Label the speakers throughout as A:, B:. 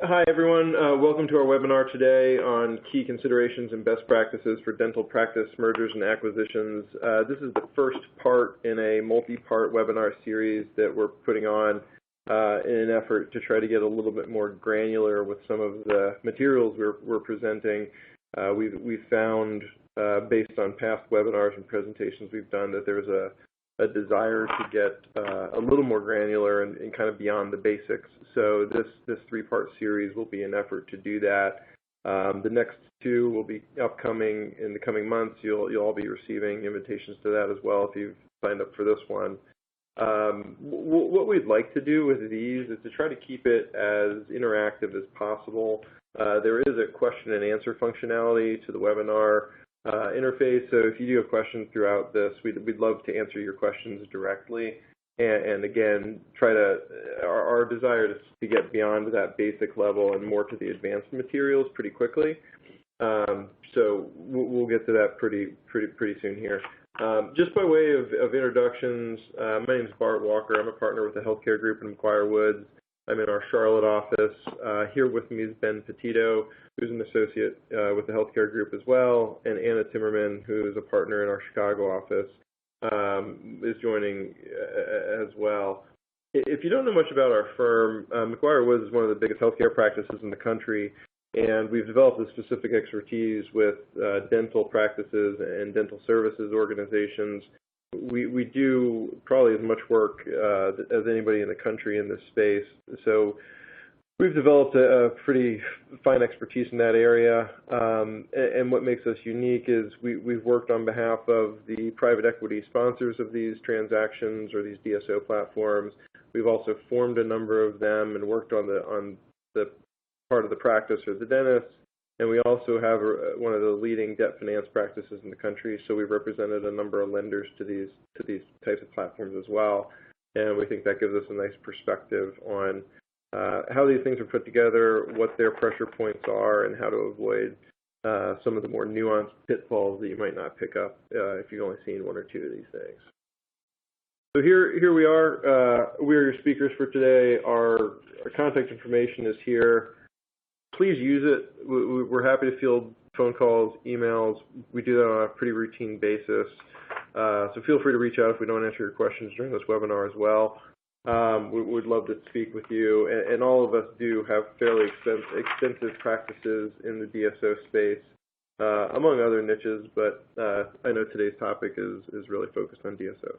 A: Hi, everyone. Welcome to our webinar today on key considerations and best practices for dental practice mergers and acquisitions. This is the first part in a multi-part webinar series that we're putting on in an effort to try to get a little bit more granular with some of the materials we're presenting. We've found, based on past webinars and presentations we've done, that there's a desire to get a little more granular and kind of beyond the basics. So this three-part series will be an effort to do that. The next two will be upcoming in the coming months. You'll all be receiving invitations to that as well if you've signed up for this one. What we'd like to do with these is to try to keep it as interactive as possible. There is a question and answer functionality to the webinar interface, so if you do have questions throughout this, we'd love to answer your questions directly. And again, our desire is to get beyond that basic level and more to the advanced materials pretty quickly. So we'll get to that pretty soon here. Just by way of introductions, my name is Bart Walker. I'm a partner with the healthcare group in McGuire Woods. I'm in our Charlotte office. Here with me is Ben Petito, who's an associate with the healthcare group as well, and Anna Timmerman, who is a partner in our Chicago office, is joining as well. If you don't know much about our firm, McGuire Woods is one of the biggest healthcare practices in the country, and we've developed a specific expertise with dental practices and dental services organizations. We do probably as much work as anybody in the country in this space. So we've developed a pretty fine expertise in that area, and what makes us unique is we've worked on behalf of the private equity sponsors of these transactions or these DSO platforms. We've also formed a number of them and worked on the part of the practice or the dentist, and we also have one of the leading debt finance practices in the country, so we've represented a number of lenders to these types of platforms as well, and we think that gives us a nice perspective on how these things are put together, what their pressure points are, and how to avoid some of the more nuanced pitfalls that you might not pick up if you've only seen one or two of these things. So here we are. We are your speakers for today. Our contact information is here. Please use it. We're happy to field phone calls, emails. We do that on a pretty routine basis. So feel free to reach out if we don't answer your questions during this webinar as well. We'd love to speak with you. And all of us do have fairly extensive practices in the DSO space, among other niches, but I know today's topic is really focused on DSOs.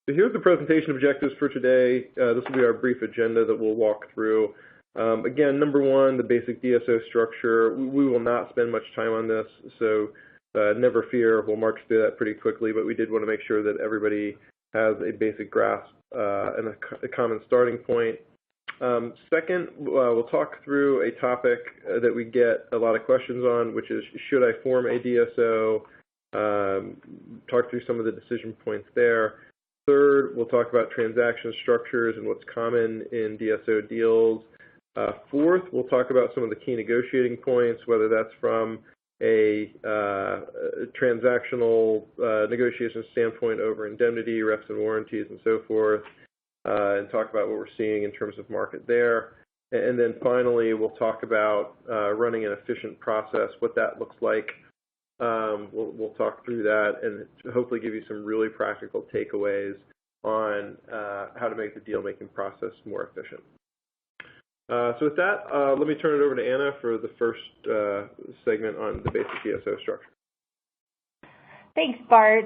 A: So here's the presentation objectives for today. This will be our brief agenda that we'll walk through. Again, number one, the basic DSO structure. We will not spend much time on this, so never fear. We'll march through that pretty quickly, but we did want to make sure that everybody has a basic grasp and a common starting point. Second, we'll talk through a topic that we get a lot of questions on, which is, should I form a DSO? Talk through some of the decision points there. Third, we'll talk about transaction structures and what's common in DSO deals. Fourth, we'll talk about some of the key negotiating points, whether that's from a transactional negotiation standpoint over indemnity, reps and warranties, and so forth, and talk about what we're seeing in terms of market there. And then finally, we'll talk about running an efficient process, what that looks like. We'll talk through that and hopefully give you some really practical takeaways on how to make the deal-making process more efficient. So with that, let me turn it over to Anna for the first segment on the basic DSO structure.
B: Thanks, Bart.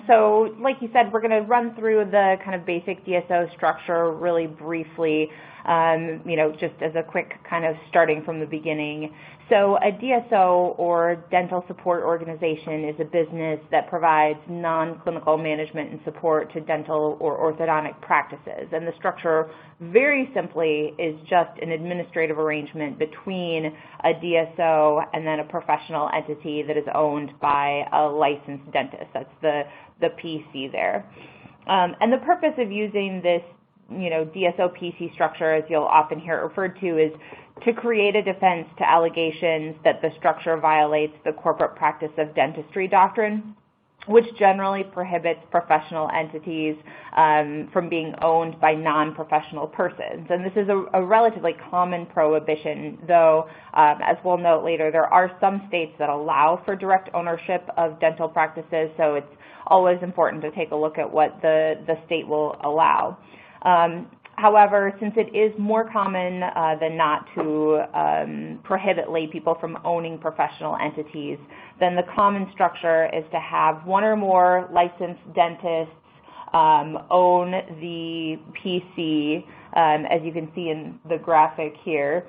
B: So like you said, we're going to run through the kind of basic DSO structure really briefly, just as a quick kind of starting from the beginning. So a DSO, or dental support organization, is a business that provides non-clinical management and support to dental or orthodontic practices. And the structure, very simply, is just an administrative arrangement between a DSO and then a professional entity that is owned by a licensed dentist. That's the PC there. And the purpose of using this DSO PC structure, as you'll often hear it referred to, is to create a defense to allegations that the structure violates the corporate practice of dentistry doctrine. which generally prohibits professional entities from being owned by non-professional persons. And this is a relatively common prohibition, though, as we'll note later, there are some states that allow for direct ownership of dental practices, so it's always important to take a look at what the state will allow. However, since it is more common than not to prohibit lay people from owning professional entities, then the common structure is to have one or more licensed dentists own the PC, as you can see in the graphic here.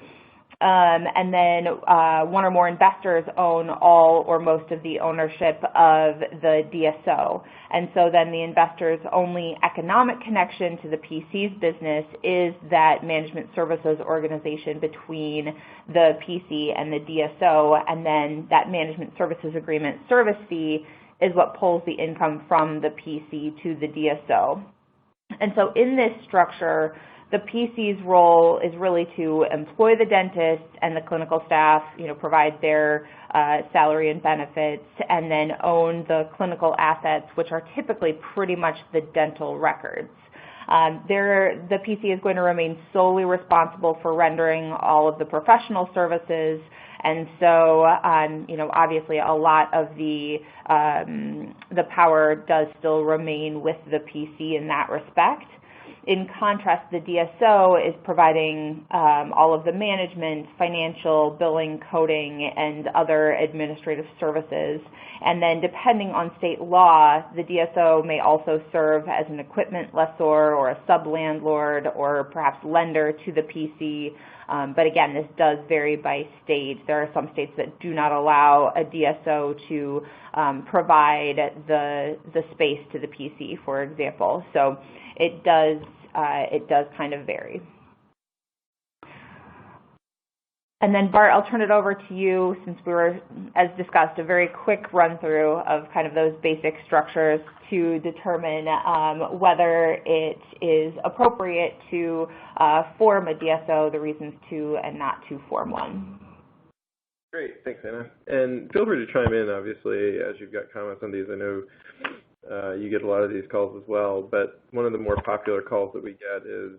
B: And then one or more investors own all or most of the ownership of the DSO. And so then the investor's only economic connection to the PC's business is that management services organization between the PC and the DSO, and then that management services agreement service fee is what pulls the income from the PC to the DSO. And so in this structure, the PC's role is really to employ the dentists and the clinical staff, provide their salary and benefits, and then own the clinical assets, which are typically pretty much the dental records. The PC is going to remain solely responsible for rendering all of the professional services, and so, obviously a lot of the power does still remain with the PC in that respect. In contrast, the DSO is providing all of the management, financial, billing, coding, and other administrative services. And then depending on state law, the DSO may also serve as an equipment lessor or a sub-landlord or perhaps lender to the PC. But again, this does vary by state. There are some states that do not allow a DSO to provide the space to the PC, for example. So it does kind of vary. And then Bart, I'll turn it over to you, since we were, as discussed, a very quick run through of kind of those basic structures to determine whether it is appropriate to form a DSO, the reasons to and not to form one.
A: Great, thanks, Anna. And feel free to chime in, obviously, as you've got comments on these. I know you get a lot of these calls as well, but one of the more popular calls that we get is,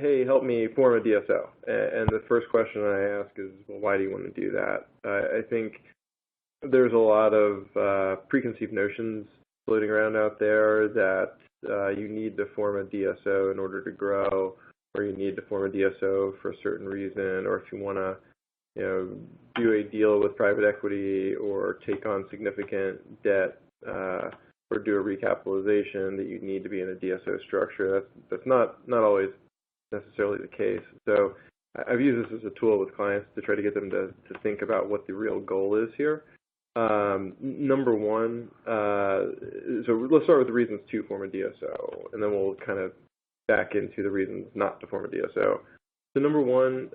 A: hey, help me form a DSO. And the first question I ask is, well, why do you want to do that? I think there's a lot of preconceived notions floating around out there that you need to form a DSO in order to grow, or you need to form a DSO for a certain reason, or if you want to do a deal with private equity or take on significant debt or do a recapitalization, that you need to be in a DSO structure. That's not always necessarily the case. So I've used this as a tool with clients to try to get them to think about what the real goal is here. Number one, so let's start with the reasons to form a DSO, and then we'll kind of back into the reasons not to form a DSO. So number one,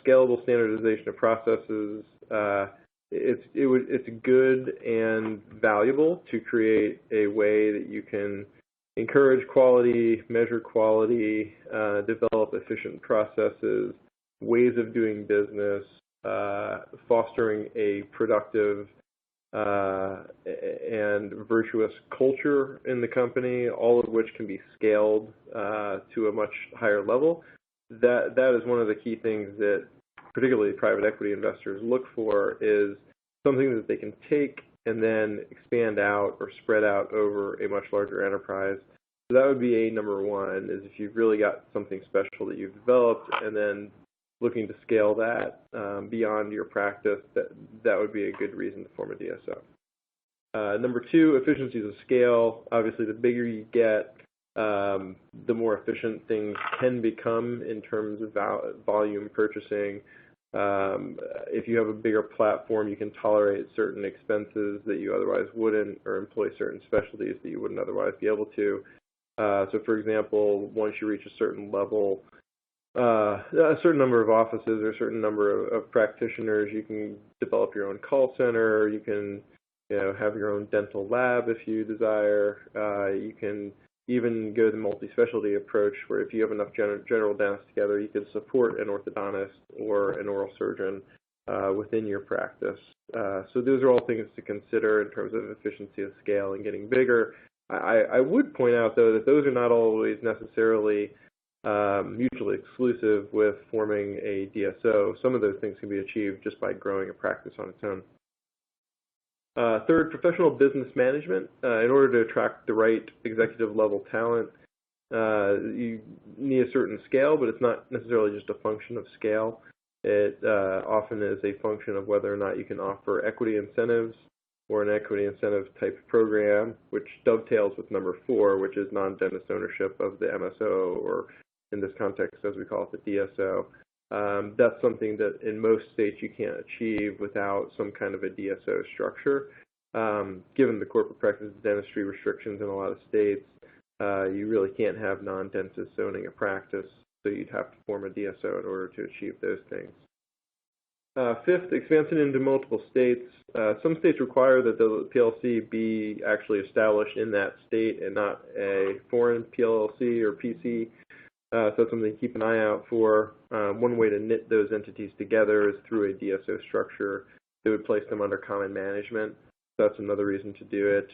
A: scalable standardization of processes. It's good and valuable to create a way that you can encourage quality, measure quality, develop efficient processes, ways of doing business, fostering a productive and virtuous culture in the company, all of which can be scaled to a much higher level. That is one of the key things that particularly private equity investors look for, is something that they can take and then expand out or spread out over a much larger enterprise. So that would be a number one, is if you've really got something special that you've developed and then looking to scale that beyond your practice, that would be a good reason to form a DSO. Number two, efficiencies of scale. Obviously, the bigger you get, the more efficient things can become in terms of volume purchasing. If you have a bigger platform, you can tolerate certain expenses that you otherwise wouldn't, or employ certain specialties that you wouldn't otherwise be able to. So, for example, once you reach a certain level, a certain number of offices or a certain number of practitioners, you can develop your own call center. You can have your own dental lab if you desire. You can even go the multi-specialty approach, where if you have enough general dentists together, you can support an orthodontist or an oral surgeon within your practice. So those are all things to consider in terms of efficiency of scale and getting bigger. I would point out, though, that those are not always necessarily mutually exclusive with forming a DSO. Some of those things can be achieved just by growing a practice on its own. Third, professional business management. In order to attract the right executive level talent, you need a certain scale, but it's not necessarily just a function of scale. It often is a function of whether or not you can offer equity incentives or an equity incentive type program, which dovetails with number 4, which is non-dentist ownership of the MSO, or in this context, as we call it, the DSO. That's something that in most states you can't achieve without some kind of a DSO structure. Given the corporate practice dentistry restrictions in a lot of states, you really can't have non-dentists owning a practice, so you'd have to form a DSO in order to achieve those things. Fifth, expansion into multiple states. Some states require that the PLC be actually established in that state and not a foreign PLC or PC. So that's something to keep an eye out for. One way to knit those entities together is through a DSO structure that would place them under common management. That's another reason to do it.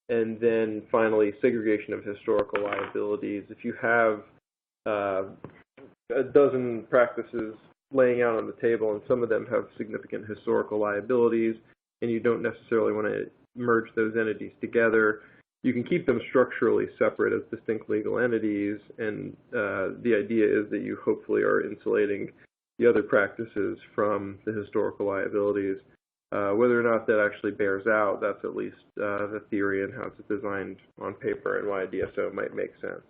A: And then finally, segregation of historical liabilities. If you have a dozen practices laying out on the table and some of them have significant historical liabilities and you don't necessarily want to merge those entities together, you can keep them structurally separate as distinct legal entities, and the idea is that you hopefully are insulating the other practices from the historical liabilities. Whether or not that actually bears out, that's at least the theory and how it's designed on paper and why a DSO might make sense.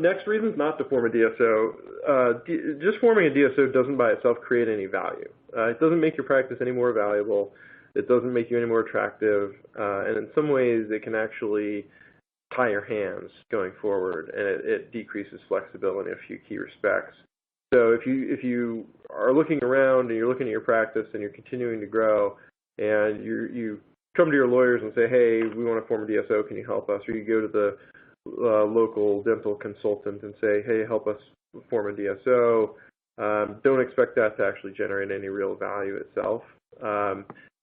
A: Next, reasons not to form a DSO. Just forming a DSO doesn't by itself create any value. It doesn't make your practice any more valuable. It doesn't make you any more attractive. And in some ways, it can actually tie your hands going forward, and it decreases flexibility in a few key respects. So if you are looking around and you're looking at your practice and you're continuing to grow, and you come to your lawyers and say, hey, we want to form a DSO, can you help us? Or you go to the local dental consultant and say, hey, help us form a DSO. Don't expect that to actually generate any real value itself,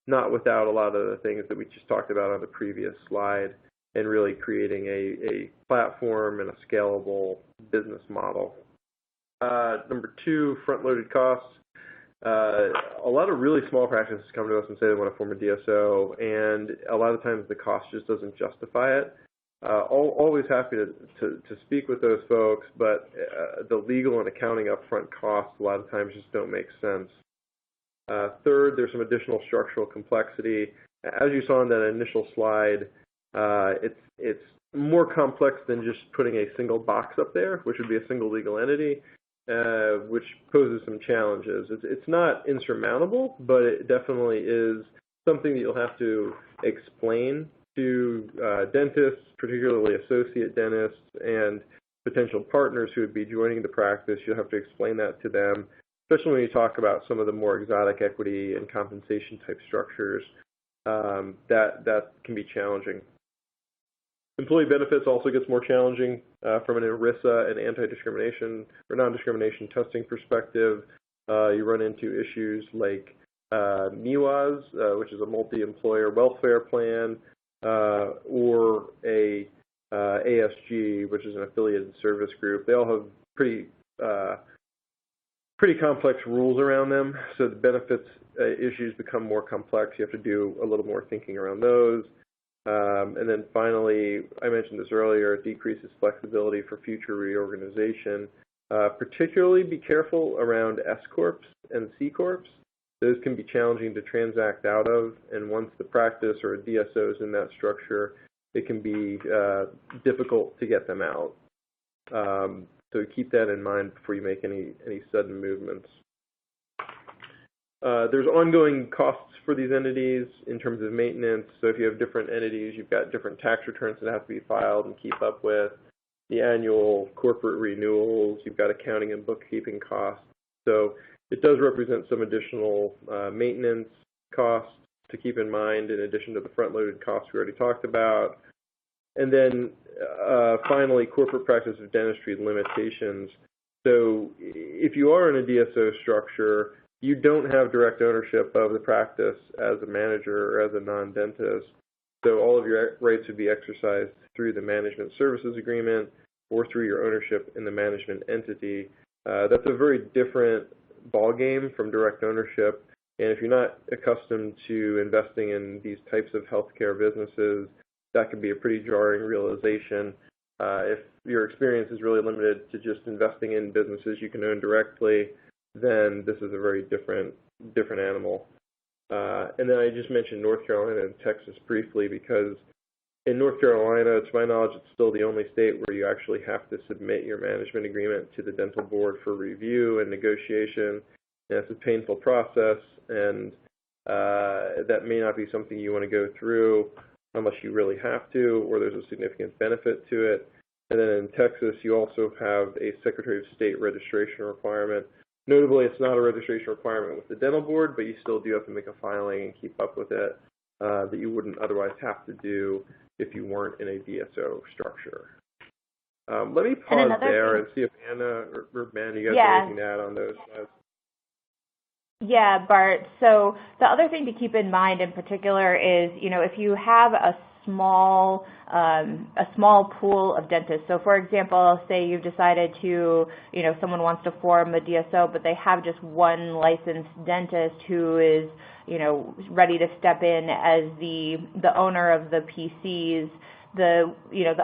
A: not without a lot of the things that we just talked about on the previous slide, and really creating a platform and a scalable business model. Number 2, front-loaded costs. A lot of really small practices come to us and say they want to form a DSO, and a lot of times the cost just doesn't justify it. Always happy to speak with those folks, but the legal and accounting upfront costs a lot of times just don't make sense. Third, there's some additional structural complexity. As you saw in that initial slide, it's more complex than just putting a single box up there, which would be a single legal entity, which poses some challenges. It's not insurmountable, but it definitely is something that you'll have to explain to dentists, particularly associate dentists, and potential partners who would be joining the practice. You'll have to explain that to them, especially when you talk about some of the more exotic equity and compensation type structures. That can be challenging. Employee benefits also gets more challenging from an ERISA and anti-discrimination or non-discrimination testing perspective. You run into issues like MIWAs, which is a multi-employer welfare plan, or a ASG, which is an affiliated service group. They all have pretty complex rules around them, so the benefits issues become more complex. You have to do a little more thinking around those. And then finally, I mentioned this earlier, it decreases flexibility for future reorganization. Particularly be careful around S-Corps and C-Corps. Those can be challenging to transact out of, and once the practice or a DSO is in that structure, it can be difficult to get them out. So keep that in mind before you make any sudden movements. There's ongoing costs for these entities in terms of maintenance. So if you have different entities, you've got different tax returns that have to be filed and keep up with, the annual corporate renewals, you've got accounting and bookkeeping costs. So it does represent some additional maintenance costs to keep in mind, in addition to the front-loaded costs we already talked about. And then finally, corporate practice of dentistry limitations. So if you are in a DSO structure, you don't have direct ownership of the practice as a manager or as a non-dentist. So all of your rights would be exercised through the management services agreement or through your ownership in the management entity. That's a very different ballgame from direct ownership. And if you're not accustomed to investing in these types of healthcare businesses, that can be a pretty jarring realization. If your experience is really limited to just investing in businesses you can own directly, then this is a very different animal. And then I just mentioned North Carolina and Texas briefly because in North Carolina, to my knowledge, it's still the only state where you actually have to submit your management agreement to the dental board for review and negotiation. And it's a painful process, and that may not be something you want to go through unless you really have to, or there's a significant benefit to it. And then in Texas, you also have a Secretary of State registration requirement. Notably, it's not a registration requirement with the dental board, but you still do have to make a filing and keep up with it that you wouldn't otherwise have to do if you weren't in a DSO structure. Let me pause there and see if Anna or Ben, you guys have anything to add on those slides.
B: Yeah, Bart. So the other thing to keep in mind in particular is, if you have a small pool of dentists. So for example, say you've decided to, someone wants to form a DSO, but they have just one licensed dentist who is, ready to step in as the owner of the PCs. The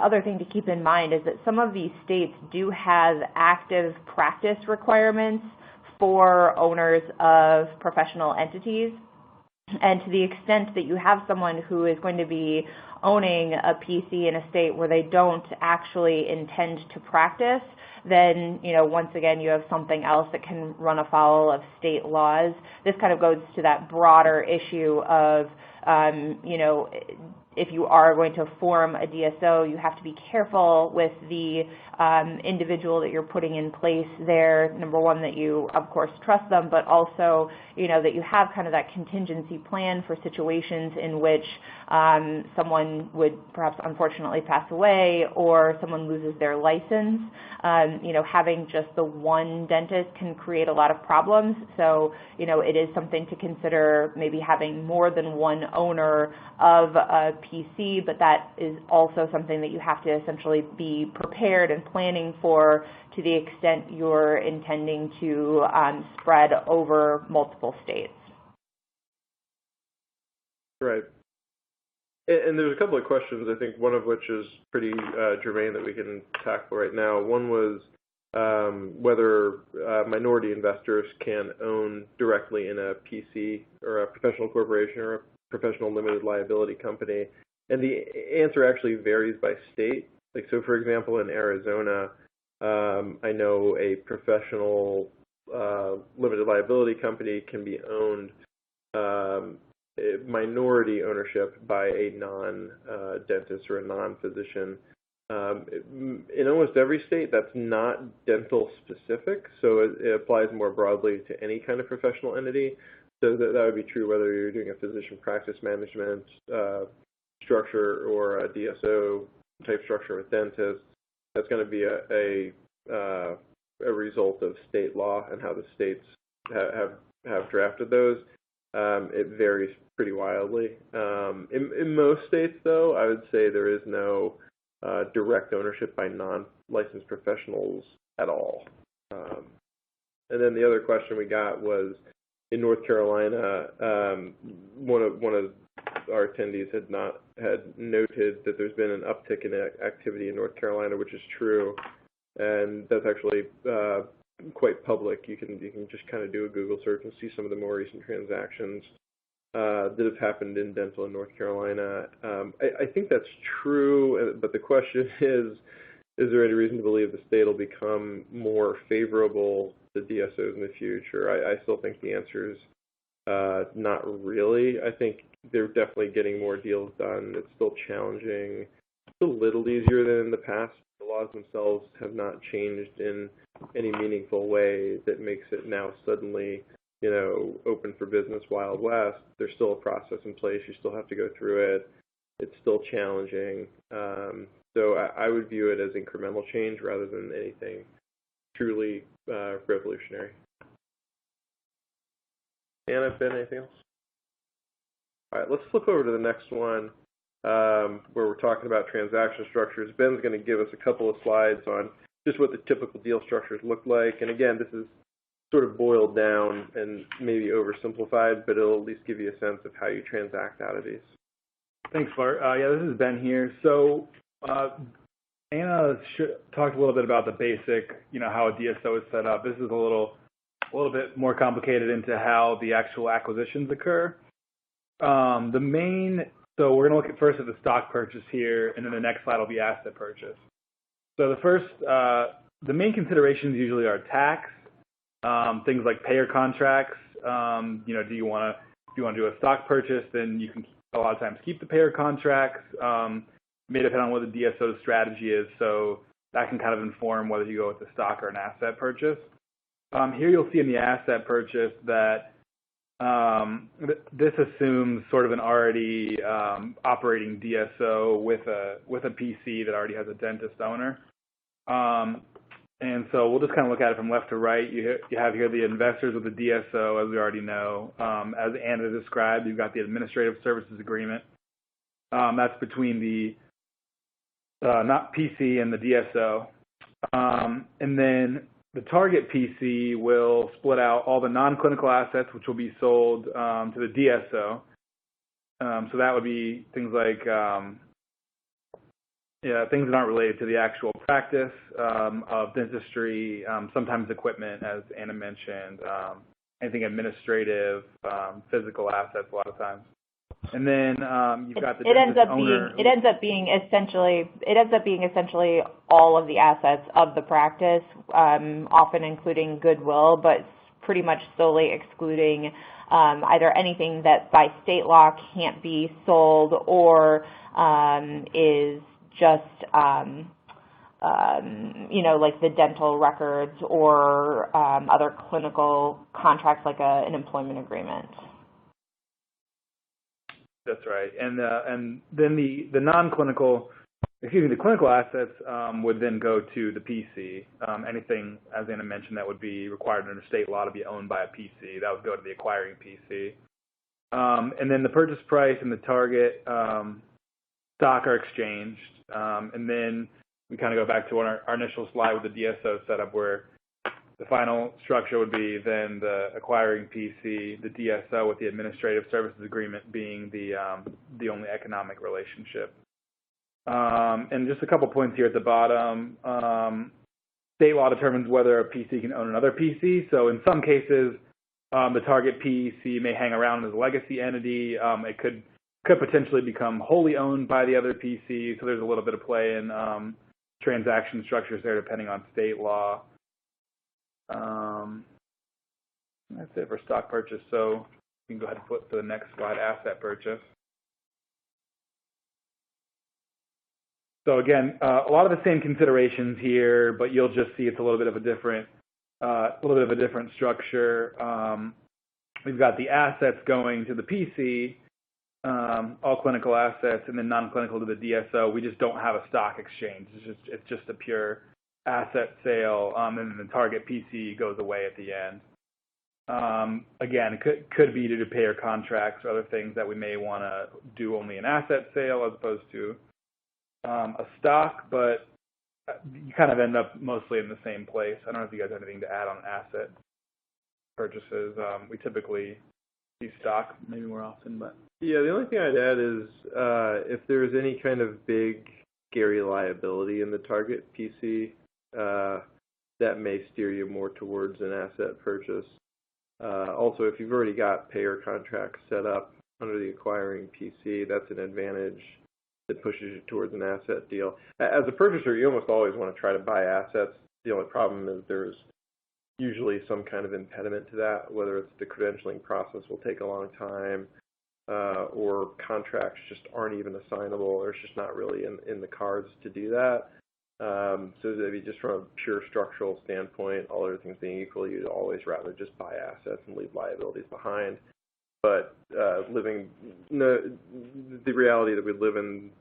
B: other thing to keep in mind is that some of these states do have active practice requirements for owners of professional entities. And to the extent that you have someone who is going to be owning a PC in a state where they don't actually intend to practice, then, once again, you have something else that can run afoul of state laws. This kind of goes to that broader issue of, if you are going to form a DSO, you have to be careful with the individual that you're putting in place there. Number one, that you, of course, trust them, but also, that you have kind of that contingency plan for situations in which someone would perhaps unfortunately pass away or someone loses their license. Having just the one dentist can create a lot of problems. So, it is something to consider, maybe having more than one owner of a PC, but that is also something that you have to essentially be prepared and planning for to the extent you're intending to spread over multiple states. Right.
A: And there's a couple of questions, I think, one of which is pretty germane that we can tackle right now. One was whether minority investors can own directly in a PC or a professional corporation or a professional limited liability company. And the answer actually varies by state. Like, so for example, in Arizona, I know a professional limited liability company can be owned minority ownership by a non-dentist or a non-physician. In almost every state, that's not dental specific, so it applies more broadly to any kind of professional entity. So that would be true whether you're doing a physician practice management structure or a DSO type structure with dentists. That's going to be a result of state law and how the states have drafted those. It varies pretty wildly. In most states, though, I would say there is no direct ownership by non-licensed professionals at all. And then the other question we got was, in North Carolina, one of our attendees had noted that there's been an uptick in activity in North Carolina, which is true, and that's actually quite public. You can just kind of do a Google search and see some of the more recent transactions that have happened in dental in North Carolina. I think that's true, but the question is there any reason to believe the state will become more favorable to DSOs in the future? I still think the answer is not really. I think they're definitely getting more deals done. It's still challenging. It's a little easier than in the past. The laws themselves have not changed in any meaningful way that makes it now suddenly, open for business Wild West. There's still a process in place. You still have to go through it. It's still challenging. So I would view it as incremental change rather than anything truly revolutionary. Anna, Ben, anything else? All right, let's flip over to the next one where we're talking about transaction structures. Ben's going to give us a couple of slides on just what the typical deal structures look like. And again, this is sort of boiled down and maybe oversimplified, but it'll at least give you a sense of how you transact out of these.
C: Thanks, Bart. Yeah, this is Ben here. So Anna talked a little bit about the basic, how a DSO is set up. This is a little bit more complicated into how the actual acquisitions occur. So we're going to look at first at the stock purchase here, and then the next slide will be asset purchase. So the main considerations usually are tax, things like payer contracts. Do you want to do a stock purchase, then you can a lot of times keep the payer contracts. May depend on what the DSO strategy is, so that can kind of inform whether you go with the stock or an asset purchase. Here you'll see in the asset purchase that this assumes sort of an already operating DSO with a PC that already has a dentist owner. And so we'll just kind of look at it from left to right. You have here the investors with the DSO, as we already know. As Anna described, you've got the administrative services agreement. That's between the not PC and the DSO. And then the target PC will split out all the non-clinical assets, which will be sold to the DSO. So that would be things like things that aren't related to the actual practice of dentistry, sometimes equipment, as Anna mentioned, anything administrative, physical assets a lot of times. And then you've got the owner.
B: It ends up being essentially all of the assets of the practice, often including goodwill, but pretty much solely excluding either anything that by state law can't be sold or is just like the dental records or other clinical contracts like an employment agreement.
C: That's right, and then the clinical assets would then go to the PC. Anything, as Anna mentioned, that would be required under state law to be owned by a PC, that would go to the acquiring PC. And then the purchase price and the target stock are exchanged, and then we kind of go back to our initial slide with the DSO setup, where the final structure would be then the acquiring PC, the DSO with the administrative services agreement being the only economic relationship. And just a couple points here at the bottom. State law determines whether a PC can own another PC. So in some cases, the target PC may hang around as a legacy entity. It could potentially become wholly owned by the other PC. So there's a little bit of play in transaction structures there depending on state law. That's it for stock purchase. So you can go ahead and flip to the next slide, asset purchase. So again, a lot of the same considerations here, but you'll just see it's a little bit of a different structure. We've got the assets going to the PC, all clinical assets, and then non-clinical to the DSO. We just don't have a stock exchange. It's just a pure asset sale, and then the target PC goes away at the end. Again, it could be due to payer contracts or other things that we may want to do only an asset sale as opposed to a stock, but you kind of end up mostly in the same place. I don't know if you guys have anything to add on asset purchases. We typically see stock maybe more often, but
A: yeah, the only thing I'd add is if there's any kind of big scary liability in the target PC, that may steer you more towards an asset purchase. Also, if you've already got payer contracts set up under the acquiring PC, that's an advantage that pushes you towards an asset deal. As a purchaser, you almost always want to try to buy assets. The only problem is there's usually some kind of impediment to that, whether it's the credentialing process will take a long time, or contracts just aren't even assignable, or it's just not really in the cards to do that. So maybe just from a pure structural standpoint, all other things being equal, you'd always rather just buy assets and leave liabilities behind. But the reality that we live in,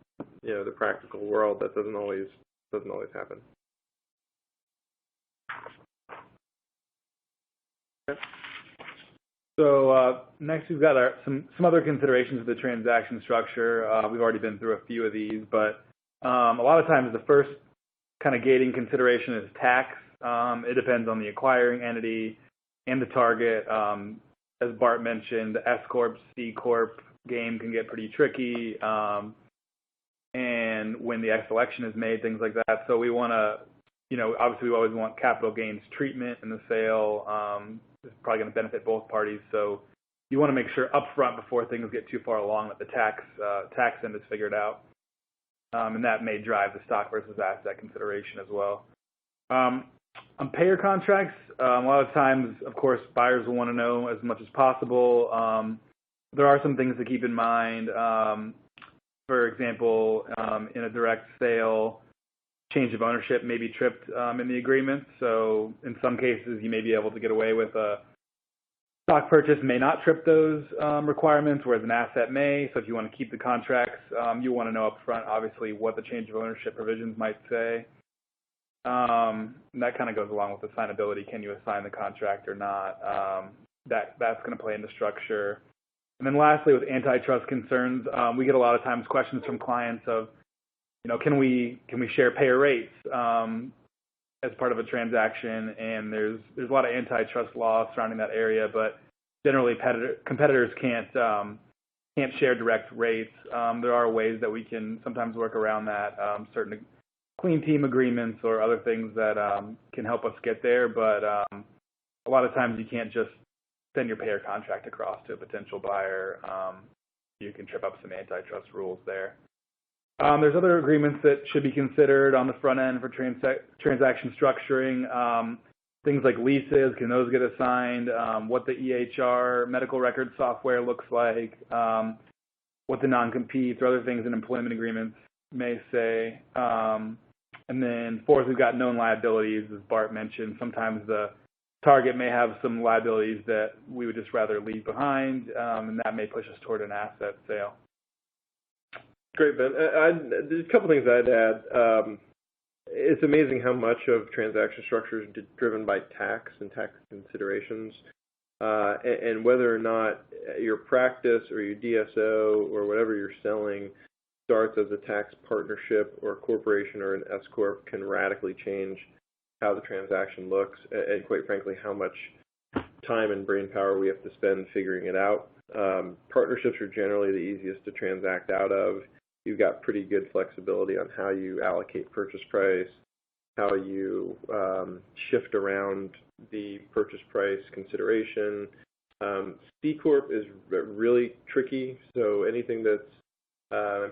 A: the practical world, that doesn't always happen.
C: So next we've got some other considerations of the transaction structure. We've already been through a few of these, but a lot of times the first kind of gating consideration is tax. It depends on the acquiring entity and the target. As Bart mentioned, the S Corp, C Corp game can get pretty tricky, and when the X election is made, things like that. So we want to, obviously we always want capital gains treatment in the sale. It's probably going to benefit both parties. So you want to make sure upfront before things get too far along that the tax end is figured out, and that may drive the stock versus asset consideration as well. On payer contracts, a lot of times, of course, buyers will want to know as much as possible. There are some things to keep in mind. For example, in a direct sale, change of ownership may be tripped in the agreement. So in some cases, you may be able to get away with a stock purchase may not trip those requirements, whereas an asset may. So if you want to keep the contracts, you want to know up front, obviously, what the change of ownership provisions might say. And that kind of goes along with assignability. Can you assign the contract or not? That's going to play into structure. And then lastly, with antitrust concerns, we get a lot of times questions from clients of, can we share payer rates as part of a transaction? And there's a lot of antitrust laws surrounding that area, but generally competitors can't share direct rates. There are ways that we can sometimes work around that, certain clean team agreements or other things that can help us get there, but a lot of times you can't just send your payer contract across to a potential buyer. You can trip up some antitrust rules there. There's other agreements that should be considered on the front end for transaction structuring. Things like leases, can those get assigned? What the EHR medical record software looks like, what the non-competes or other things in employment agreements may say. And then fourth, we've got known liabilities, as Bart mentioned. Sometimes the target may have some liabilities that we would just rather leave behind, and that may push us toward an asset sale.
A: Great, Ben. There's a couple things I'd add. It's amazing how much of transaction structure is driven by tax and tax considerations, and whether or not your practice or your DSO or whatever you're selling starts as a tax partnership or a corporation or an S Corp can radically change how the transaction looks, and quite frankly, how much time and brain power we have to spend figuring it out. Partnerships are generally the easiest to transact out of. You've got pretty good flexibility on how you allocate purchase price, how you shift around the purchase price consideration. C Corp is really tricky, so anything that's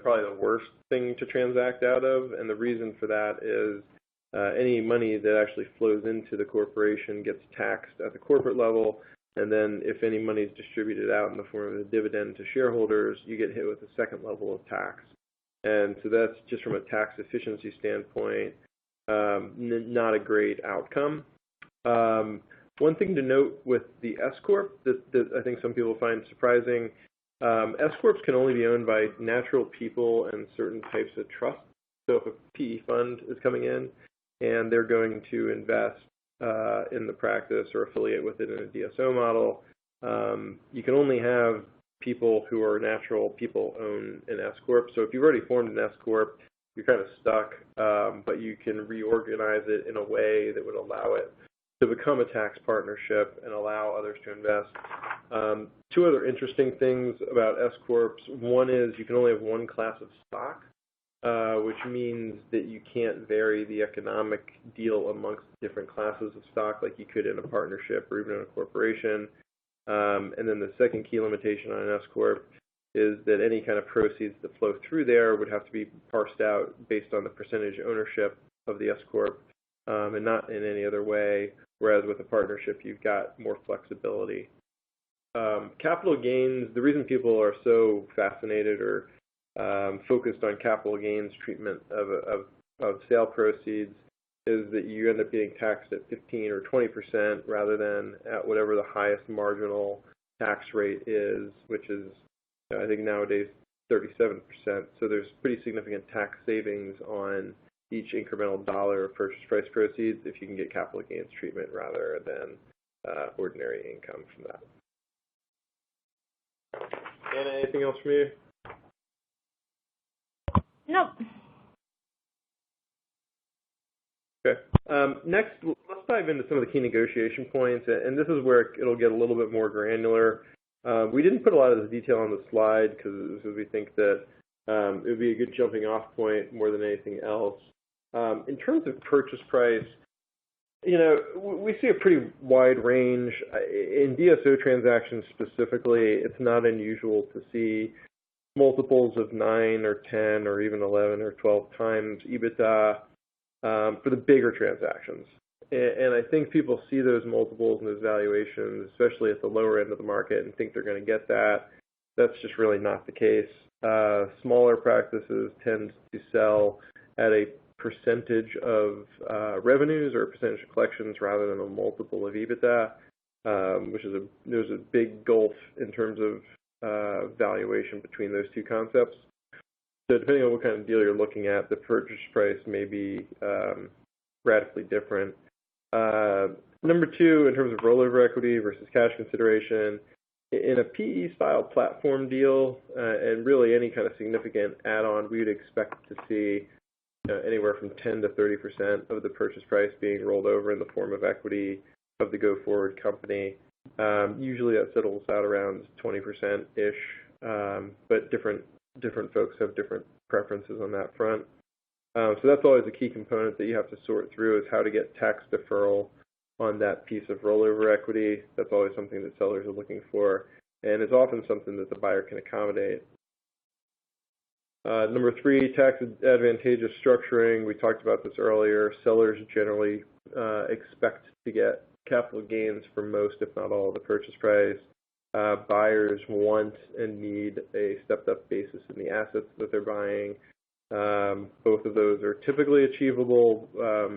A: probably the worst thing to transact out of, and the reason for that is any money that actually flows into the corporation gets taxed at the corporate level, and then if any money is distributed out in the form of a dividend to shareholders, you get hit with a second level of tax. And so that's just from a tax efficiency standpoint, not a great outcome. One thing to note with the S Corp that I think some people find surprising, S Corps can only be owned by natural people and certain types of trusts. So if a PE fund is coming in and they're going to invest in the practice or affiliate with it in a DSO model, you can only have people who are natural people own an S Corp. So if you've already formed an S Corp, you're kind of stuck, but you can reorganize it in a way that would allow it to become a tax partnership and allow others to invest. Two other interesting things about S Corps. One is you can only have one class of stock, which means that you can't vary the economic deal amongst different classes of stock like you could in a partnership or even in a corporation. And then the second key limitation on an S Corp is that any kind of proceeds that flow through there would have to be parsed out based on the percentage ownership of the S Corp and not in any other way, whereas with a partnership you've got more flexibility. Capital gains, the reason people are so fascinated or focused on capital gains treatment of sale proceeds is that you end up getting taxed at 15 or 20% rather than at whatever the highest marginal tax rate is, which is, I think nowadays, 37%. So there's pretty significant tax savings on each incremental dollar of purchase price proceeds if you can get capital gains treatment rather than ordinary income from that. Anna, anything else from you?
B: Nope.
A: Okay. Next, let's dive into some of the key negotiation points, and this is where it'll get a little bit more granular. We didn't put a lot of this detail on the slide because we think that it would be a good jumping off point more than anything else. In terms of purchase price, we see a pretty wide range. In DSO transactions specifically, it's not unusual to see multiples of 9 or 10 or even 11 or 12 times EBITDA for the bigger transactions. And I think people see those multiples and those valuations, especially at the lower end of the market, and think they're going to get that. That's just really not the case. Smaller practices tend to sell at a percentage of revenues or a percentage of collections rather than a multiple of EBITDA, there's a big gulf in terms of valuation between those two concepts. So depending on what kind of deal you're looking at, the purchase price may be radically different. Number two, in terms of rollover equity versus cash consideration, in a PE-style platform deal, and really any kind of significant add-on, we would expect to see anywhere from 10 to 30% of the purchase price being rolled over in the form of equity of the go-forward company. Usually that settles out around 20%-ish, but different folks have different preferences on that front. So that's always a key component that you have to sort through, is how to get tax deferral on that piece of rollover equity. That's always something that sellers are looking for, and it's often something that the buyer can accommodate. Number three, tax advantageous structuring. We talked about this earlier. Sellers generally expect to get capital gains for most, if not all, of the purchase price. Buyers want and need a stepped-up basis in the assets that they're buying. Both of those are typically achievable.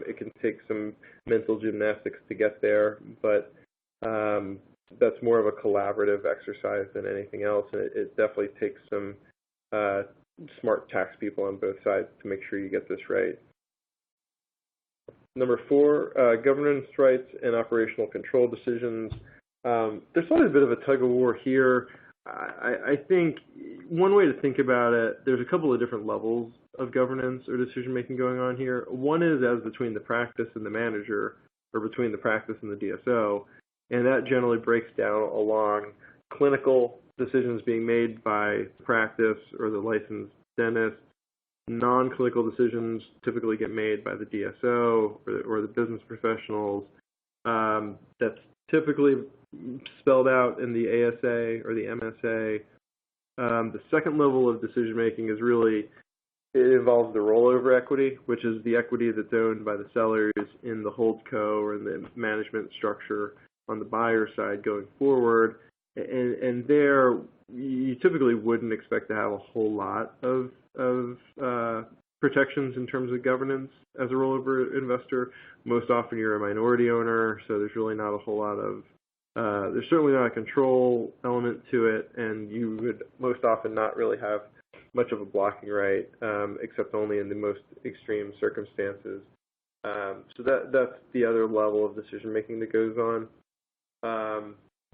A: It can take some mental gymnastics to get there, but that's more of a collaborative exercise than anything else. And it definitely takes some smart tax people on both sides to make sure you get this right. Number four, governance rights and operational control decisions. There's always a bit of a tug of war here. I think one way to think about it, there's a couple of different levels of governance or decision-making going on here. One is as between the practice and the manager, or between the practice and the DSO, and that generally breaks down along clinical decisions being made by practice or the licensed dentist. Non-clinical decisions typically get made by the DSO or the business professionals. That's typically spelled out in the ASA or the MSA. The second level of decision-making is really, it involves the rollover equity, which is the equity that's owned by the sellers in the holdco or in the management structure on the buyer side going forward. And there, you typically wouldn't expect to have a whole lot of protections in terms of governance as a rollover investor. Most often you're a minority owner, so there's really not a whole lot of, there's certainly not a control element to it, and you would most often not really have much of a blocking right, except only in the most extreme circumstances. So that's the other level of decision-making that goes on.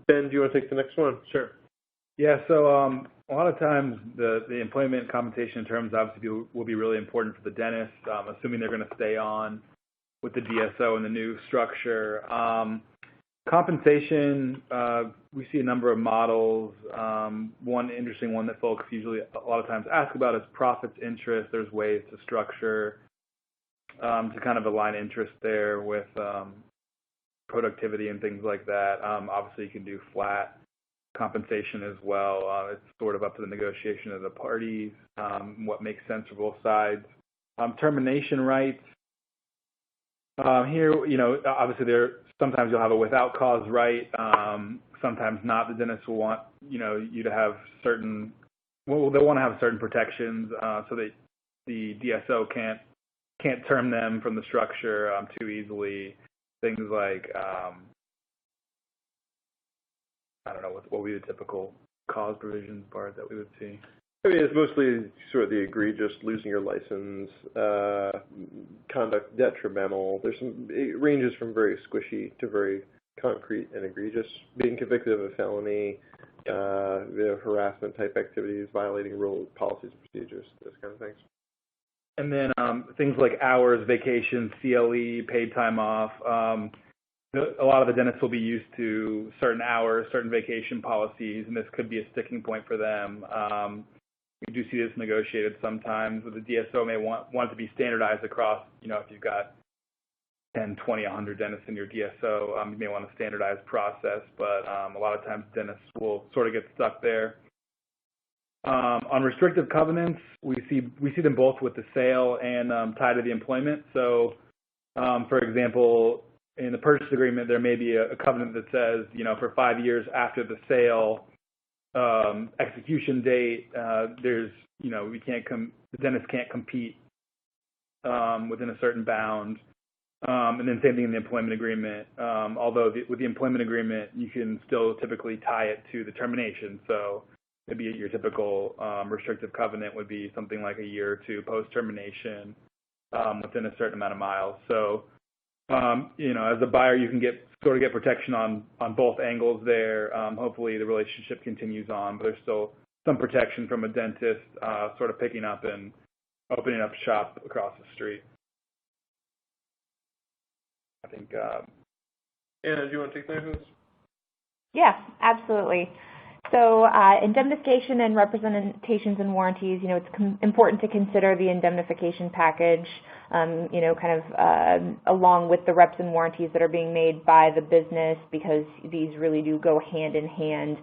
A: Ben, do you want to take the next one?
C: Sure. Yeah, so a lot of times the employment compensation terms obviously will be really important for the dentist, assuming they're going to stay on with the DSO and the new structure. Compensation, we see a number of models. One interesting one that folks usually a lot of times ask about is profits interest. There's ways to structure to kind of align interest there with productivity and things like that. Obviously, you can do flat compensation as well. It's sort of up to the negotiation of the parties, what makes sense for both sides. Termination rights. Here, obviously sometimes you'll have a without cause right. Sometimes not. The dentist will want, you to have certain, well, they'll want to have certain protections so that the DSO can't term them from the structure too easily. Things like, I don't know, what would be the typical cause provisions part that we would see?
A: I mean, it's mostly sort of the egregious losing your license, conduct detrimental. It ranges from very squishy to very concrete and egregious, being convicted of a felony, harassment type activities, violating rules, policies, procedures, those kind of things.
C: And then things like hours, vacation, CLE, paid time off. A lot of the dentists will be used to certain hours, certain vacation policies, and this could be a sticking point for them. We do see this negotiated sometimes. The DSO may want it to be standardized across, if you've got 10, 20, 100 dentists in your DSO, you may want a standardized process, but a lot of times dentists will sort of get stuck there. On restrictive covenants, we see them both with the sale and tied to the employment. So, for example, in the purchase agreement, there may be a covenant that says, for 5 years after the sale execution date, the dentist can't compete within a certain bound. And then same thing in the employment agreement. Although with the employment agreement, you can still typically tie it to the termination. So maybe your typical restrictive covenant would be something like a year or two post-termination within a certain amount of miles. So, as a buyer, you can get protection on both angles there. Hopefully the relationship continues on, but there's still some protection from a dentist sort of picking up and opening up shop across the street. I think.
A: Anna, do you want to take those?
B: Yeah, absolutely. So indemnification and representations and warranties, it's important to consider the indemnification package, along with the reps and warranties that are being made by the business, because these really do go hand in hand.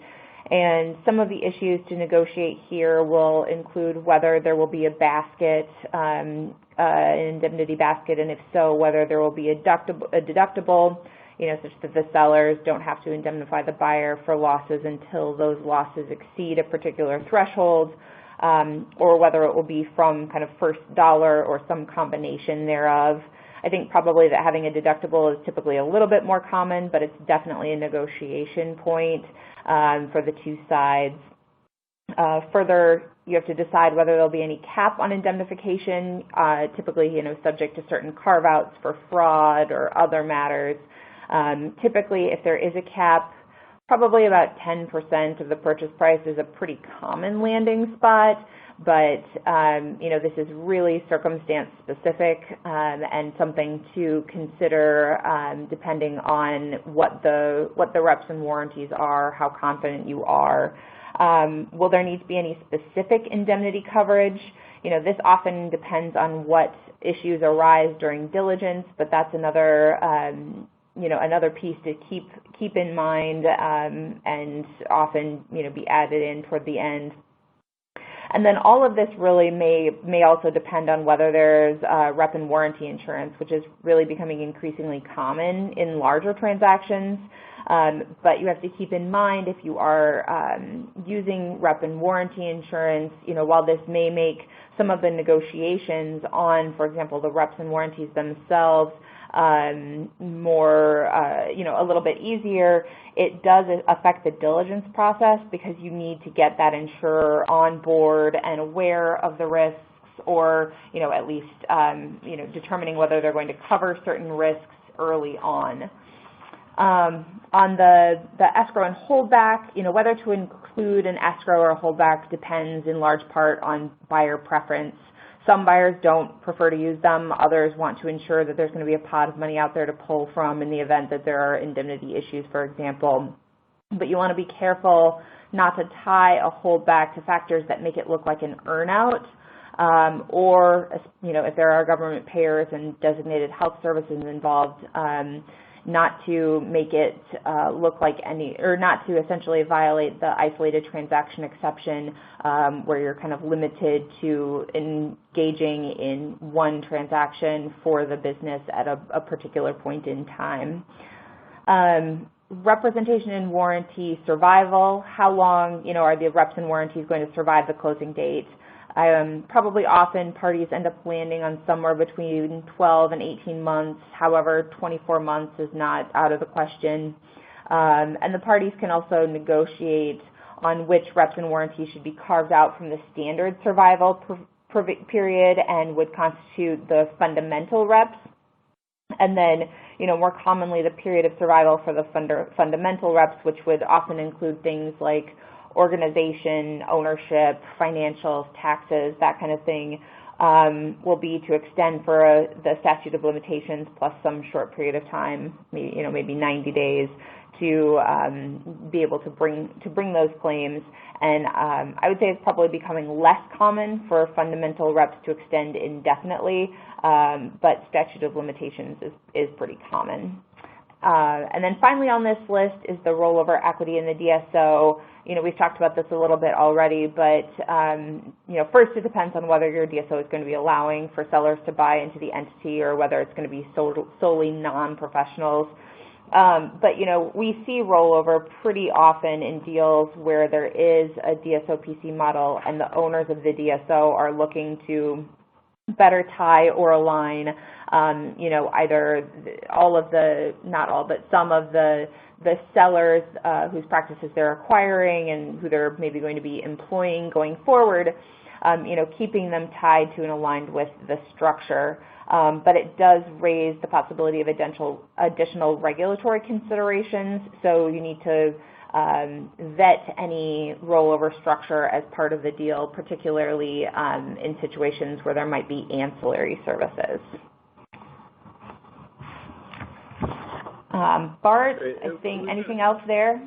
B: And some of the issues to negotiate here will include whether there will be a basket, an indemnity basket, and if so, whether there will be a deductible, such that the sellers don't have to indemnify the buyer for losses until those losses exceed a particular threshold, or whether it will be from kind of first dollar or some combination thereof. I think probably that having a deductible is typically a little bit more common, but it's definitely a negotiation point for the two sides. Further, you have to decide whether there'll be any cap on indemnification, typically, subject to certain carve-outs for fraud or other matters. Typically, if there is a cap, probably about 10% of the purchase price is a pretty common landing spot, but this is really circumstance specific and something to consider depending on what the reps and warranties are, how confident you are. Will there need to be any specific indemnity coverage? This often depends on what issues arise during diligence, but that's another another piece to keep in mind and often be added in toward the end. And then all of this really may also depend on whether there's rep and warranty insurance, which is really becoming increasingly common in larger transactions. But you have to keep in mind, if you are using rep and warranty insurance, while this may make some of the negotiations on, for example, the reps and warranties themselves more, a little bit easier, it does affect the diligence process, because you need to get that insurer on board and aware of the risks, or, at least, determining whether they're going to cover certain risks early on. On the escrow and holdback, whether to include an escrow or a holdback depends in large part on buyer preference. Some buyers don't prefer to use them. Others want to ensure that there's going to be a pot of money out there to pull from in the event that there are indemnity issues, for example. But you want to be careful not to tie a holdback to factors that make it look like an earnout, or, if there are government payers and designated health services involved, not to make it look like not to essentially violate the isolated transaction exception, where you're kind of limited to engaging in one transaction for the business at a particular point in time. Representation and warranty survival, how long, are the reps and warranties going to survive the closing date? Probably often parties end up landing on somewhere between 12 and 18 months. However, 24 months is not out of the question. And the parties can also negotiate on which reps and warranties should be carved out from the standard survival period and would constitute the fundamental reps. And then, more commonly, the period of survival for the fundamental reps, which would often include things like organization, ownership, financials, taxes, that kind of thing, will be to extend for the statute of limitations plus some short period of time, maybe 90 days, to be able to bring those claims. And I would say it's probably becoming less common for fundamental reps to extend indefinitely, but statute of limitations is pretty common. And then finally on this list is the rollover equity in the DSO. We've talked about this a little bit already, but first it depends on whether your DSO is going to be allowing for sellers to buy into the entity or whether it's going to be solely non-professionals. But we see rollover pretty often in deals where there is a DSO PC model and the owners of the DSO are looking to better tie or align, either not all, but some of the sellers whose practices they're acquiring and who they're maybe going to be employing going forward, keeping them tied to and aligned with the structure. But it does raise the possibility of additional regulatory considerations, so you need to vet any rollover structure as part of the deal, particularly in situations where there might be ancillary services. Bart, I think anything else there?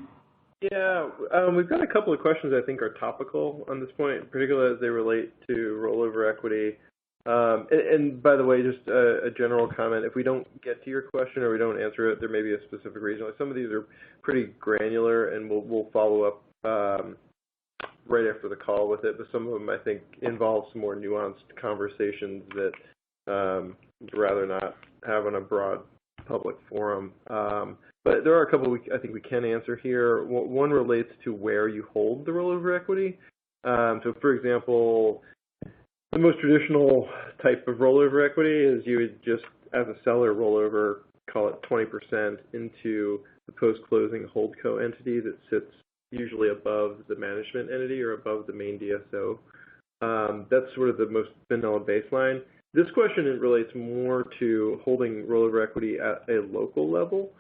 A: Yeah, we've got a couple of questions I think are topical on this point, particularly as they relate to rollover equity. And by the way, just a general comment, if we don't get to your question or we don't answer it, there may be a specific reason. Like some of these are pretty granular, and we'll follow up right after the call with it, but some of them I think involve some more nuanced conversations that I'd rather not have on a broad public forum. But there are a couple I think we can answer here. One relates to where you hold the rollover equity. So for example, the most traditional type of rollover equity is you would just, as a seller, roll over, call it 20% into the post-closing holdco entity that sits usually above the management entity or above the main DSO. That's sort of the most vanilla baseline. This question, it relates more to holding rollover equity at a local level.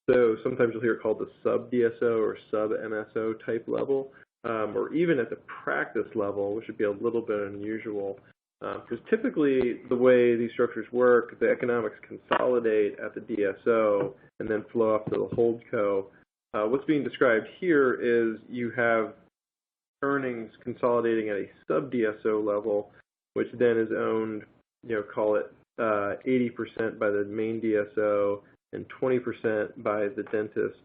A: So sometimes you'll hear it called the sub-DSO or sub-MSO type level. Or even at the practice level, which would be a little bit unusual. Because typically the way these structures work, the economics consolidate at the DSO and then flow up to the holdco. What's being described here is you have earnings consolidating at a sub-DSO level, which then is owned, call it 80% by the main DSO and 20% by the dentist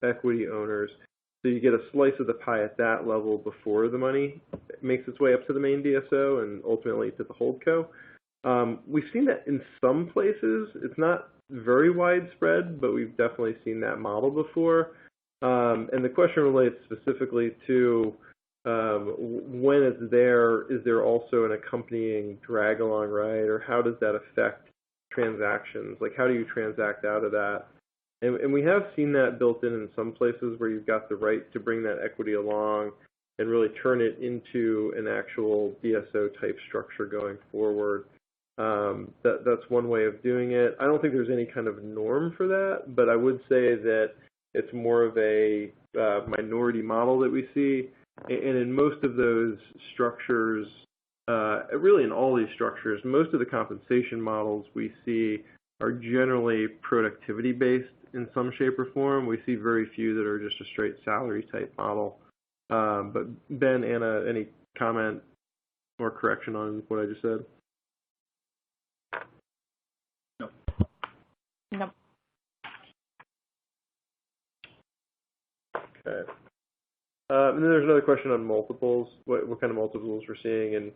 A: equity owners. So you get a slice of the pie at that level before the money makes its way up to the main DSO and ultimately to the holdco. We've seen that in some places. It's not very widespread, but we've definitely seen that model before. And the question relates specifically to when it's there, is there also an accompanying drag-along right, or how does that affect transactions? Like, how do you transact out of that? And we have seen that built in some places where you've got the right to bring that equity along and really turn it into an actual DSO-type structure going forward. That's one way of doing it. I don't think there's any kind of norm for that, but I would say that it's more of a minority model that we see. And in most of those structures, really in all these structures, most of the compensation models we see are generally productivity-based in some shape or form. We see very few that are just a straight salary-type model. But Ben, Anna, any comment or correction on what I just said?
C: No.
B: No.
A: Okay. And then there's another question on multiples. What kind of multiples we're seeing in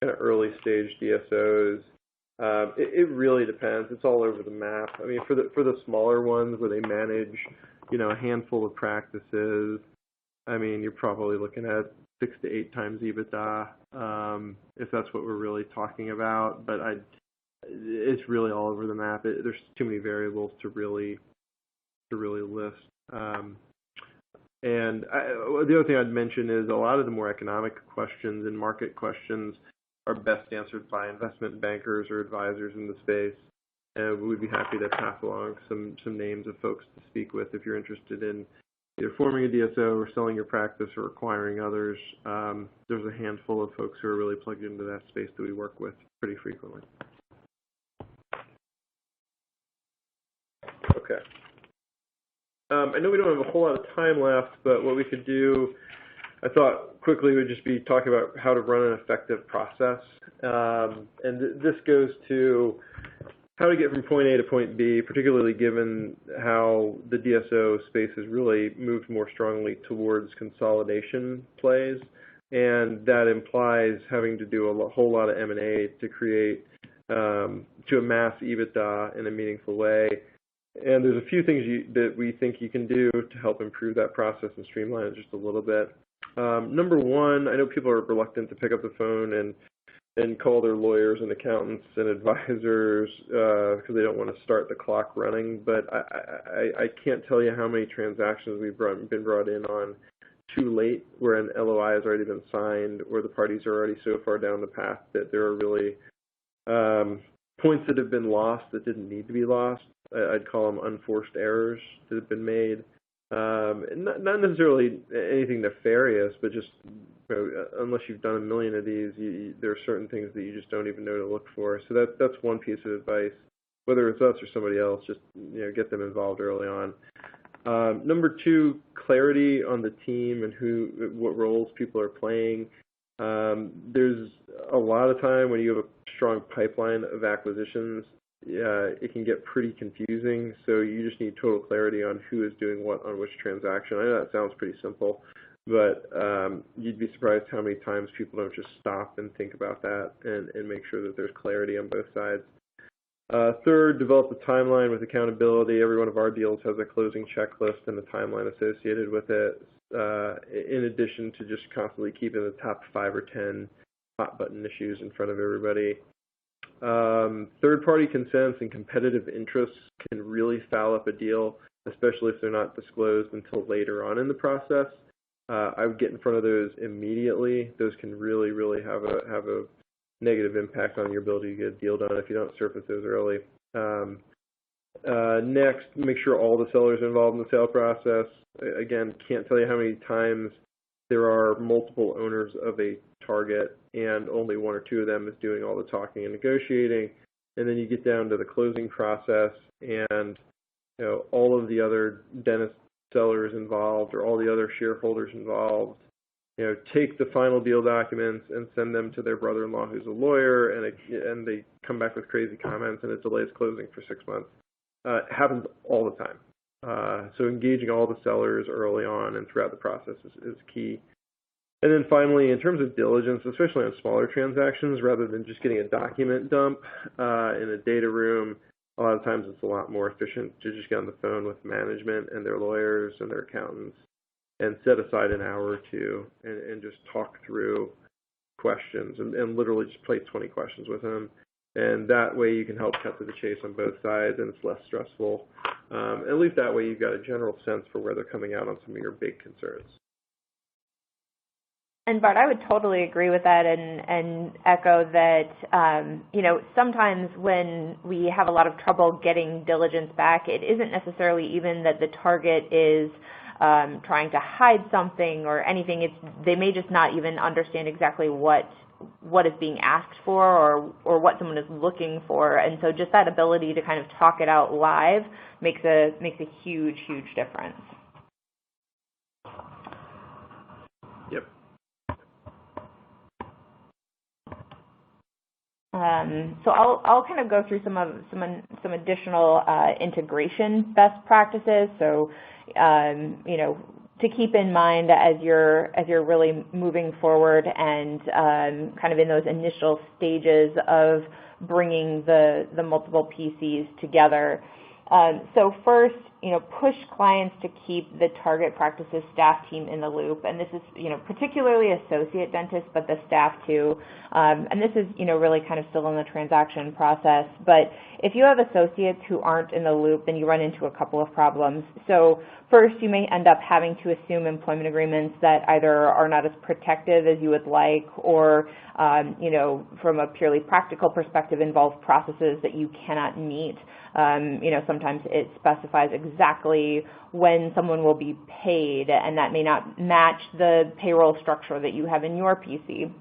A: kind of early stage DSOs? It really depends. It's all over the map. I mean, for the smaller ones where they manage, a handful of practices, I mean, you're probably looking at 6 to 8 times EBITDA, if that's what we're really talking about. But it's really all over the map. There's too many variables to really list. And the other thing I'd mention is a lot of the more economic questions and market questions are best answered by investment bankers or advisors in the space. we'd be happy to pass along some names of folks to speak with if you're interested in either forming a DSO or selling your practice or acquiring others. There's a handful of folks who are really plugged into that space that we work with pretty frequently. Okay. I know we don't have a whole lot of time left, but what we could do, I thought quickly, would just be talking about how to run an effective process. And this goes to how to get from point A to point B, particularly given how the DSO space has really moved more strongly towards consolidation plays. And that implies having to do a whole lot of M&A to create, to amass EBITDA in a meaningful way. And there's a few things that we think you can do to help improve that process and streamline it just a little bit. Number one, I know people are reluctant to pick up the phone and call their lawyers and accountants and advisors because they don't want to start the clock running. But I can't tell you how many transactions we've been brought in on too late, where an LOI has already been signed, or the parties are already so far down the path that there are really points that have been lost that didn't need to be lost. I'd call them unforced errors that have been made. Not necessarily anything nefarious, but just unless you've done a million of these, there are certain things that you just don't even know to look for. So that's one piece of advice. Whether it's us or somebody else, just get them involved early on. Number two, clarity on the team and what roles people are playing. There's a lot of time when you have a strong pipeline of acquisitions, it can get pretty confusing, so you just need total clarity on who is doing what on which transaction. I know that sounds pretty simple, but you'd be surprised how many times people don't just stop and think about that and make sure that there's clarity on both sides. Third, develop a timeline with accountability. Every one of our deals has a closing checklist and a timeline associated with it, in addition to just constantly keeping the top 5 or 10 hot button issues in front of everybody. Third-party consents and competitive interests can really foul up a deal, especially if they're not disclosed until later on in the process. I would get in front of those immediately. Those can really, really have a negative impact on your ability to get a deal done if you don't surface those early. Next, make sure all the sellers involved in the sale process. Again, can't tell you how many times there are multiple owners of a target and only one or two of them is doing all the talking and negotiating. And then you get down to the closing process and all of the other dentist sellers involved or all the other shareholders involved, take the final deal documents and send them to their brother-in-law who's a lawyer, and they come back with crazy comments and it delays closing for 6 months. It happens all the time. So engaging all the sellers early on and throughout the process is key. And then finally, in terms of diligence, especially on smaller transactions, rather than just getting a document dump in a data room, a lot of times it's a lot more efficient to just get on the phone with management and their lawyers and their accountants and set aside an hour or two and just talk through questions and literally just play 20 questions with them. And that way you can help cut to the chase on both sides and it's less stressful. At least that way you've got a general sense for where they're coming out on some of your big concerns.
B: And Bart, I would totally agree with that and echo that, sometimes when we have a lot of trouble getting diligence back, it isn't necessarily even that the target is trying to hide something or anything. They may just not even understand exactly what is being asked for or what someone is looking for. And so just that ability to kind of talk it out live makes a huge, huge difference.
A: Yep.
B: So I'll kind of go through some additional integration best practices. So to keep in mind as you're really moving forward and kind of in those initial stages of bringing the multiple PCs together. So first, push clients to keep the target practice's staff team in the loop, and this is, particularly associate dentists, but the staff too. And this is, really kind of still in the transaction process. But if you have associates who aren't in the loop, then you run into a couple of problems. So first, you may end up having to assume employment agreements that either are not as protective as you would like, or, from a purely practical perspective, involve processes that you cannot meet. Sometimes it specifies exactly when someone will be paid, and that may not match the payroll structure that you have in your PC.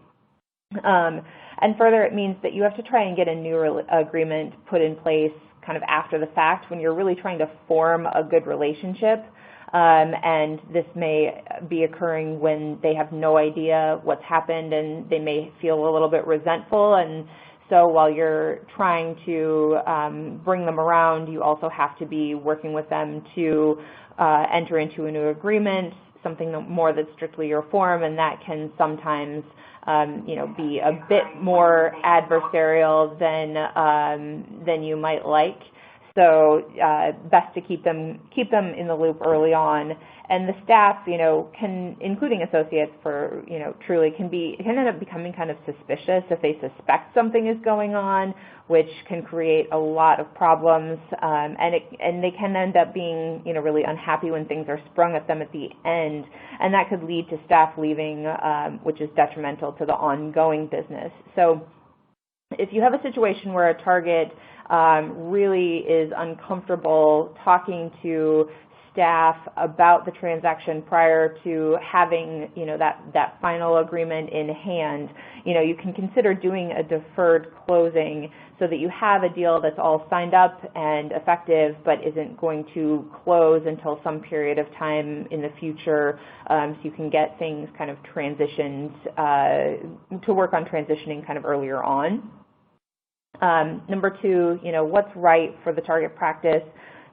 B: And further, it means that you have to try and get a new agreement put in place kind of after the fact when you're really trying to form a good relationship. And this may be occurring when they have no idea what's happened, and they may feel a little bit resentful. And so while you're trying to bring them around, you also have to be working with them to enter into a new agreement, something more that's strictly your form, and that can sometimes be a bit more adversarial than you might like. So best to keep them in the loop early on. And the staff, can, including associates, truly can end up becoming kind of suspicious if they suspect something is going on, which can create a lot of problems. And they can end up being, really unhappy when things are sprung at them at the end, and that could lead to staff leaving, which is detrimental to the ongoing business. So if you have a situation where a target really is uncomfortable talking to staff about the transaction prior to having, that final agreement in hand, you can consider doing a deferred closing so that you have a deal that's all signed up and effective, but isn't going to close until some period of time in the future, so you can get things kind of transitioned, to work on transitioning kind of earlier on. Number two, what's right for the target practice?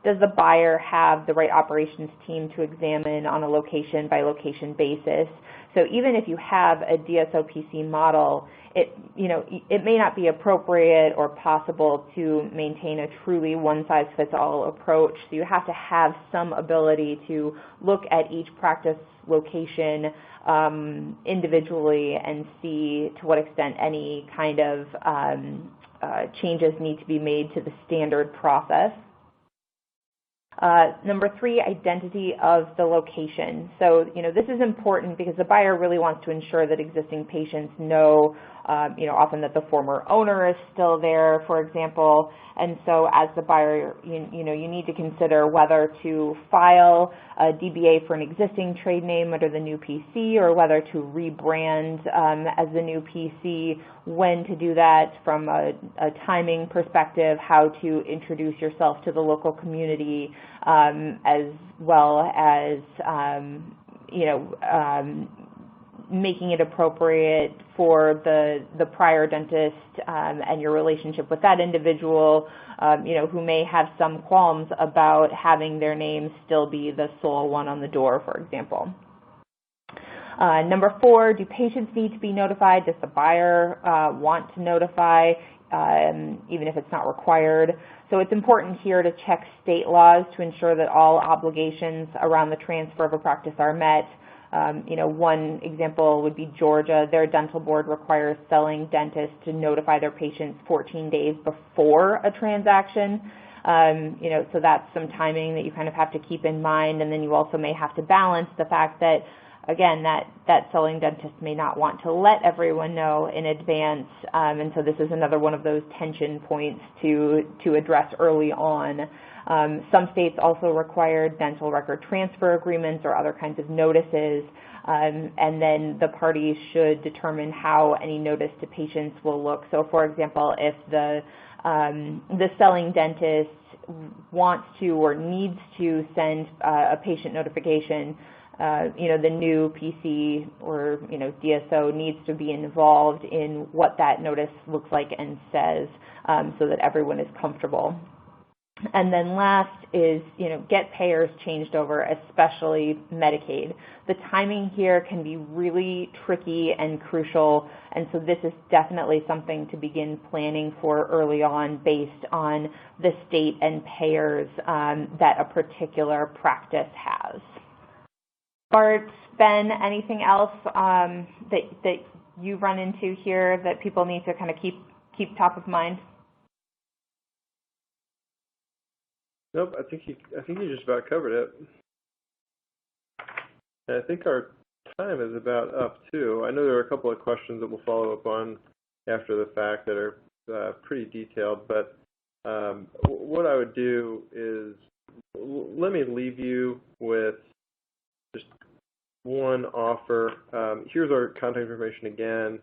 B: Does the buyer have the right operations team to examine on a location-by-location basis? So even if you have a DSO PC model, it may not be appropriate or possible to maintain a truly one-size-fits-all approach. So you have to have some ability to look at each practice location individually and see to what extent any kind of changes need to be made to the standard process. Number three, identity of the location. So, this is important because the buyer really wants to ensure that existing patients know, often that the former owner is still there, for example. And so as the buyer, you need to consider whether to file a DBA for an existing trade name under the new PC, or whether to rebrand as the new PC, when to do that from a timing perspective, how to introduce yourself to the local community, as well as, making it appropriate for the prior dentist and your relationship with that individual, who may have some qualms about having their name still be the sole one on the door, for example. Number four, do patients need to be notified? Does the buyer want to notify, even if it's not required? So it's important here to check state laws to ensure that all obligations around the transfer of a practice are met. One example would be Georgia. Their dental board requires selling dentists to notify their patients 14 days before a transaction. So that's some timing that you kind of have to keep in mind. And then you also may have to balance the fact that, again, that selling dentist may not want to let everyone know in advance. And so this is another one of those tension points to address early on. Some states also require dental record transfer agreements or other kinds of notices, and then the parties should determine how any notice to patients will look. So, for example, if the selling dentist wants to or needs to send a patient notification, the new PC or DSO needs to be involved in what that notice looks like and says, so that everyone is comfortable. And then last is, get payers changed over, especially Medicaid. The timing here can be really tricky and crucial, and so this is definitely something to begin planning for early on based on the state and payers that a particular practice has. Bart, Ben, anything else that you run into here that people need to kind of keep top of mind?
A: Nope, I think you just about covered it. And I think our time is about up too. I know there are a couple of questions that we'll follow up on after the fact that are pretty detailed, but what I would do is let me leave you with just one offer. Here's our contact information again.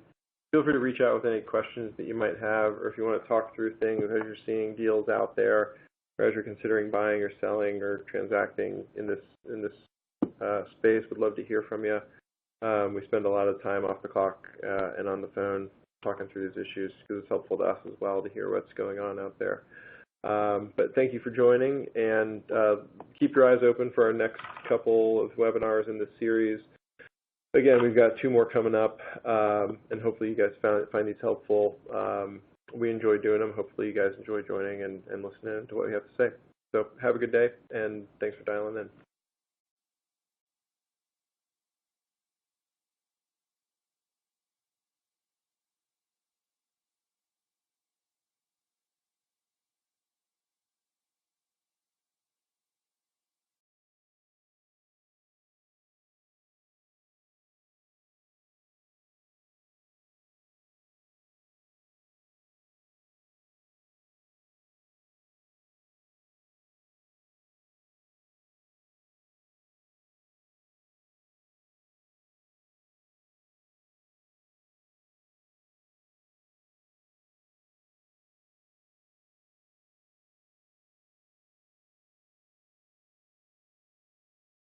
A: Feel free to reach out with any questions that you might have, or if you want to talk through things as you're seeing deals out there, or as you're considering buying or selling or transacting in this space. Would love to hear from you. We spend a lot of time off the clock and on the phone talking through these issues because it's helpful to us as well to hear what's going on out there. But thank you for joining, and keep your eyes open for our next couple of webinars in this series. Again, we've got 2 more coming up, and hopefully you guys find these helpful. We enjoy doing them. Hopefully you guys enjoy joining and listening to what we have to say. So have a good day, and thanks for dialing in.